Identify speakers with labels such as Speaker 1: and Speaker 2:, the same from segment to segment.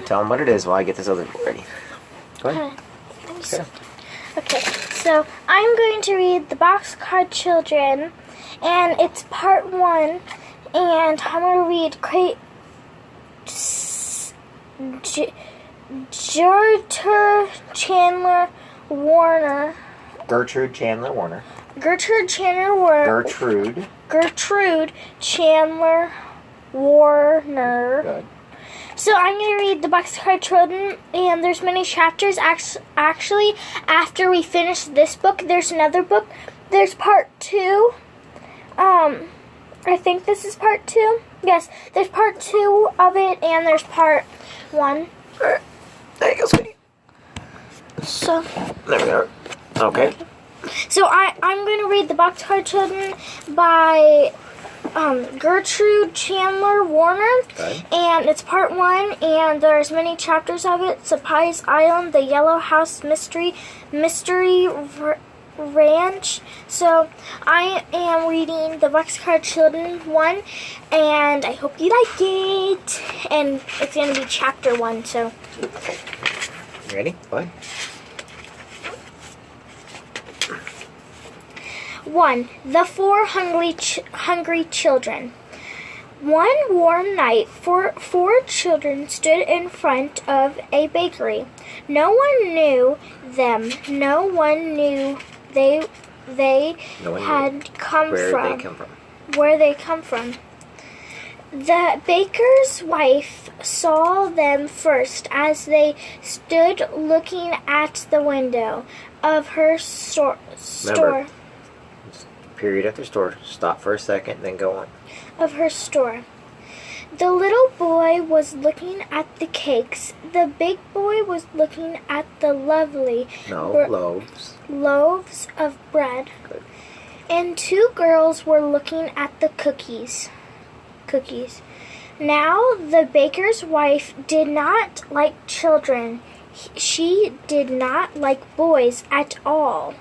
Speaker 1: Tell them what it is while I get this other book ready. Go ahead.
Speaker 2: Okay, so I'm going to read The Boxcar Children, and it's part 1, and I'm going to read Gertrude Chandler Warner.
Speaker 1: Gertrude Chandler Warner.
Speaker 2: Gertrude Chandler Warner. Gertrude Chandler Warner.
Speaker 1: Good.
Speaker 2: So I'm going to read The Boxcar Children, and there's many chapters. Actually, after we finish this book, there's another book. There's part 2. I think this is part 2. Yes, there's part 2 of it, and there's part 1.
Speaker 1: There you go, sweetie.
Speaker 2: So
Speaker 1: There we are. Okay.
Speaker 2: So I'm going to read The Boxcar Children by Gertrude Chandler Warner,
Speaker 1: Okay.
Speaker 2: and it's part 1, and there's many chapters of it. Surprise Island, The Yellow House Mystery Ranch. So I am reading The Boxcar Children 1, and I hope you like it. And it's going to be chapter 1, so.
Speaker 1: You ready? Go ahead.
Speaker 2: 1. The 4 hungry children. One warm night, four children stood in front of a bakery. No one knew them. No one knew where they come from. The baker's wife saw them first as they stood looking at the window of her store.
Speaker 1: Remember, period after store. Stop for a second, then go on.
Speaker 2: Of her store. The little boy was looking at the cakes. The big boy was looking at the lovely loaves of bread.
Speaker 1: Good.
Speaker 2: And 2 girls were looking at the cookies. Now the baker's wife did not like children. She did not like boys at all.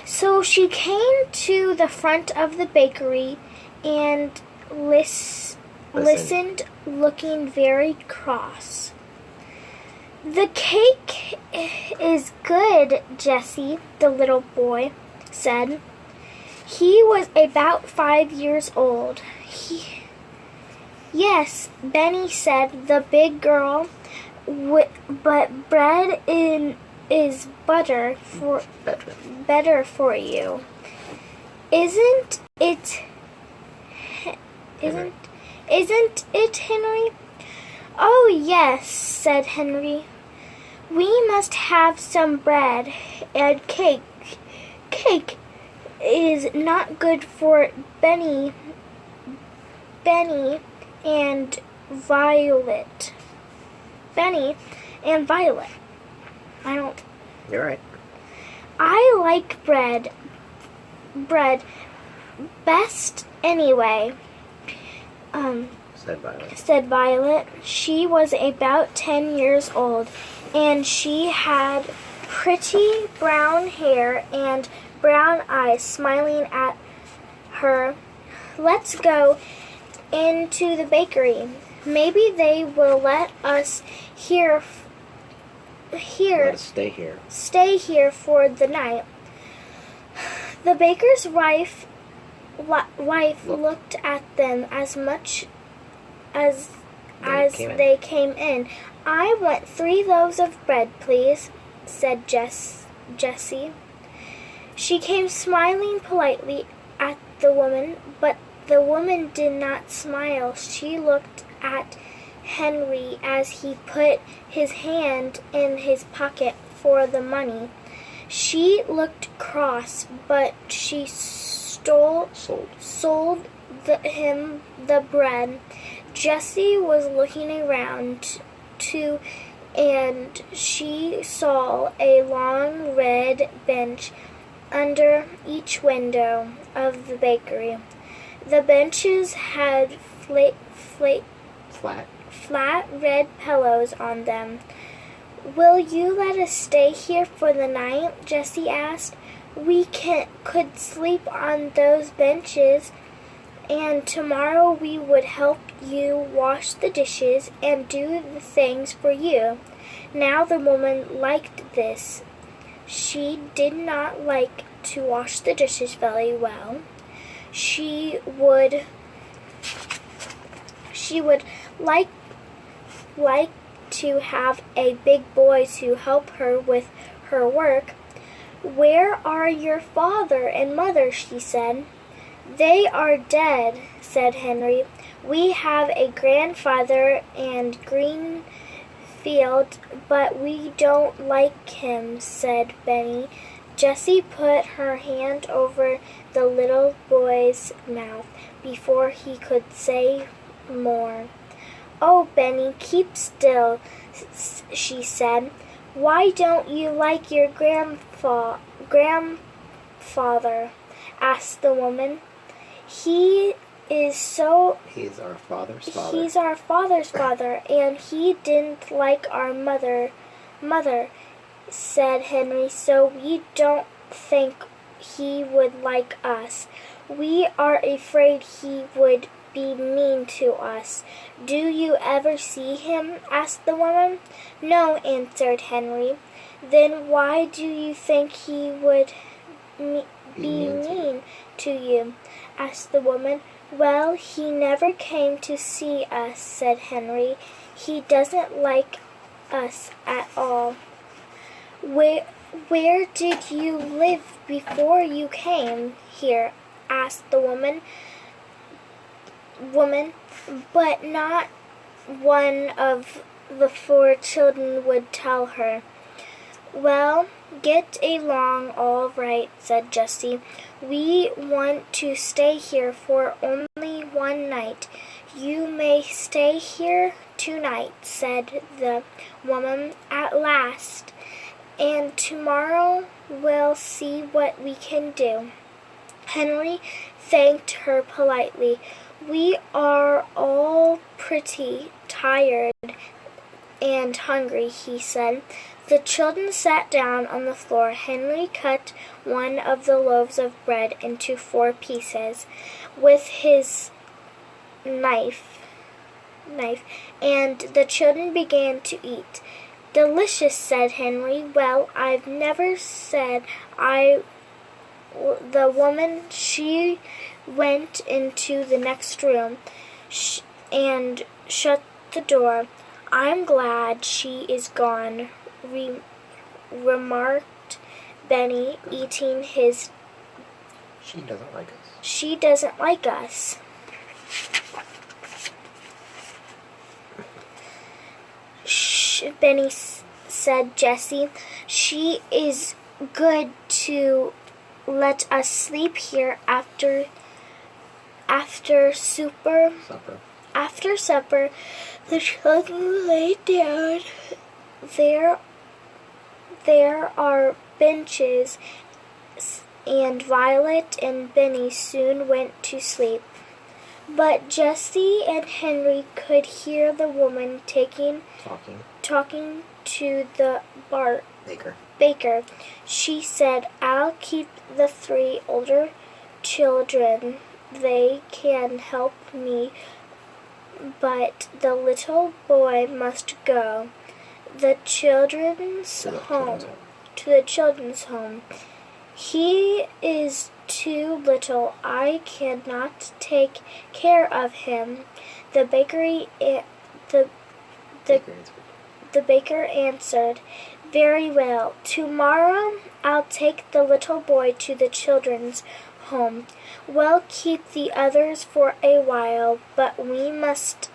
Speaker 2: So she came to the front of the bakery and listened, looking very cross. The cake is good, Jesse, the little boy said. He was about 5 years old. Yes, Benny said, the big girl, but bread is better for you. Isn't it, Henry? Oh, yes, said Henry. We must have some bread and cake. Cake is not good for Benny and Violet.
Speaker 1: You're right.
Speaker 2: I like bread best anyway, said Violet. She was about 10 years old, and she had pretty brown hair and brown eyes smiling at her. Let's go into the bakery. Maybe they will let us stay here for the night. The baker's wife looked at them as much as they came in. I want 3 loaves of bread, please, said Jessie. She came smiling politely at the woman, but the woman did not smile. She looked at Henry as he put his hand in his pocket for the money. She looked cross, but she sold him the bread. Jessie was looking around too, and she saw a long red bench under each window of the bakery. The benches had flat red pillows on them. Will you let us stay here for the night? Jessie asked. We could sleep on those benches. and tomorrow we would help you wash the dishes and do the things for you. Now the woman liked this. She did not like to wash the dishes very well. She would like to have a big boy to help her with her work. Where are your father and mother? She said. They are dead, said Henry. We have a grandfather and green field, but we don't like him, said Benny. Jessie put her hand over the little boy's mouth before he could say more. Oh, Benny, keep still, she said. Why don't you like your grandfather? Asked the woman. He's our father's father. He's our father's father, and he didn't like our mother, said Henry, so we don't think he would like us. We are afraid he would be mean to us. Do you ever see him? Asked the woman. No, answered Henry. Then why do you think he would be mean to you? Asked the woman. Well, he never came to see us, said Henry. He doesn't like us at all. Where did you live before you came here? Asked the woman, but not one of the 4 children would tell her. Well, get along all right, said Jessie. We want to stay here for only one night. You may stay here tonight, said the woman at last, and tomorrow we'll see what we can do. Henry thanked her politely. We are all pretty tired and hungry, he said. The children sat down on the floor. Henry cut one of the loaves of bread into 4 pieces with his knife, and the children began to eat. Delicious, said Henry. Well, I've never said the woman, she went into the next room and shut the door. I'm glad she is gone, remarked Benny, eating his...
Speaker 1: She doesn't like us.
Speaker 2: She doesn't like us. Shh, Benny said Jessie. She is good to let us sleep here after supper. After supper, the children lay down. There are benches, and Violet and Benny soon went to sleep. But Jessie and Henry could hear the woman talking to the baker. She said, I'll keep the 3 older children. They can help me, but the little boy must go to the children's home. He is too little. I cannot take care of him. The baker answered, Very well. Tomorrow I'll take the little boy to the children's home. We'll keep the others for a while, but we must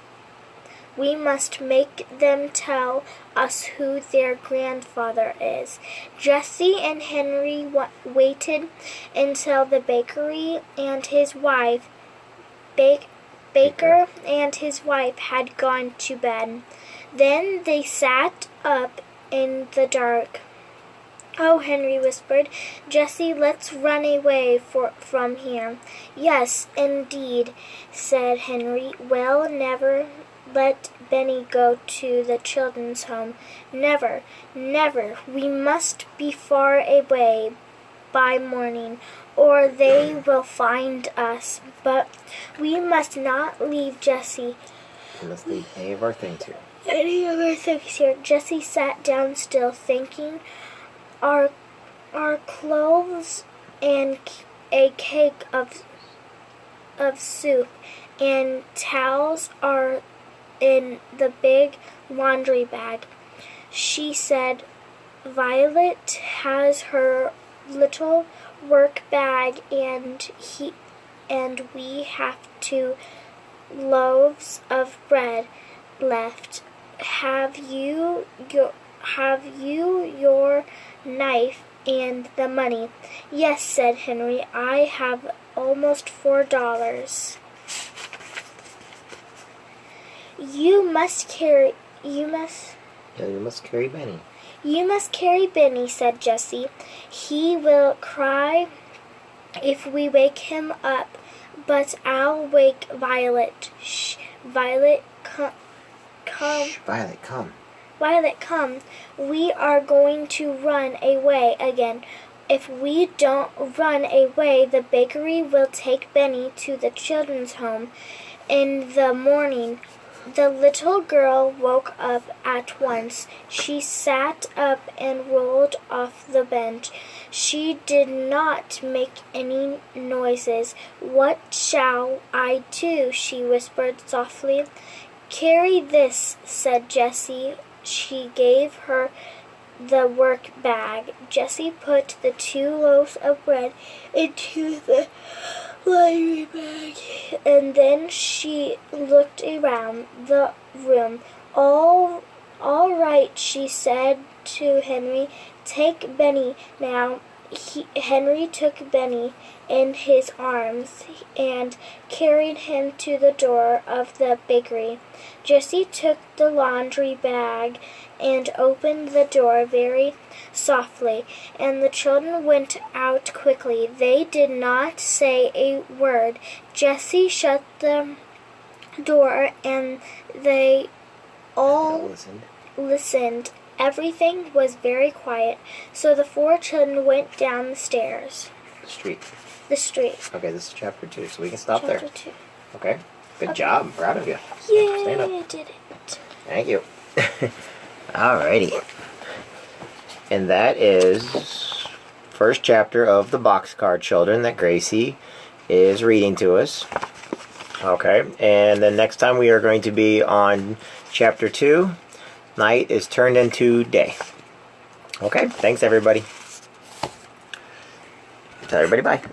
Speaker 2: make them tell us who their grandfather is. Jessie and Henry waited until the baker and his wife had gone to bed. Then they sat up in the dark. Oh, Henry whispered. Jessie, let's run away from here. Yes, indeed, said Henry. We'll never let Benny go to the children's home. Never, never. We must be far away. by morning, or they will find us. But we must not leave Jessie.
Speaker 1: We must leave any of our things here.
Speaker 2: Any of our things here. Jessie sat down still, thinking. Our clothes and a cake of soup and towels are in the big laundry bag. She said, Violet has her little work bag and we have 2 loaves of bread left. Have you your knife and the money? Yes, said Henry. I have almost $4. You must carry
Speaker 1: Benny.
Speaker 2: You must carry Benny, said Jessie. He will cry if we wake him up, but I'll wake Violet. Shh, Violet, come.
Speaker 1: Shh, Violet, come.
Speaker 2: Violet, come. We are going to run away again. If we don't run away, the bakery will take Benny to the children's home in the morning. The little girl woke up at once. She sat up and rolled off the bench. She did not make any noises. What shall I do? She whispered softly. Carry this, said Jessie. She gave her the work bag. Jessie put the 2 loaves of bread into the laundry bag, and then she looked around the room. All right, she said to Henry. Take Benny now. Henry took Benny in his arms and carried him to the door of the bakery. Jessie took the laundry bag and opened the door very softly, and the children went out quickly. They did not say a word. Jessie shut the door, and they all listened. Everything was very quiet, so the 4 children went down the stairs. The street.
Speaker 1: Okay, this is chapter 2, so we can stop
Speaker 2: Chapter
Speaker 1: there.
Speaker 2: 2.
Speaker 1: Okay. Good job. I'm proud of you.
Speaker 2: Yay,
Speaker 1: Stand up.
Speaker 2: I did it.
Speaker 1: Thank you. Alrighty. And that is first chapter of the Boxcar Children that Gracie is reading to us. Okay, and then next time we are going to be on chapter 2. Night is turned into day. Okay, thanks everybody. Tell everybody bye.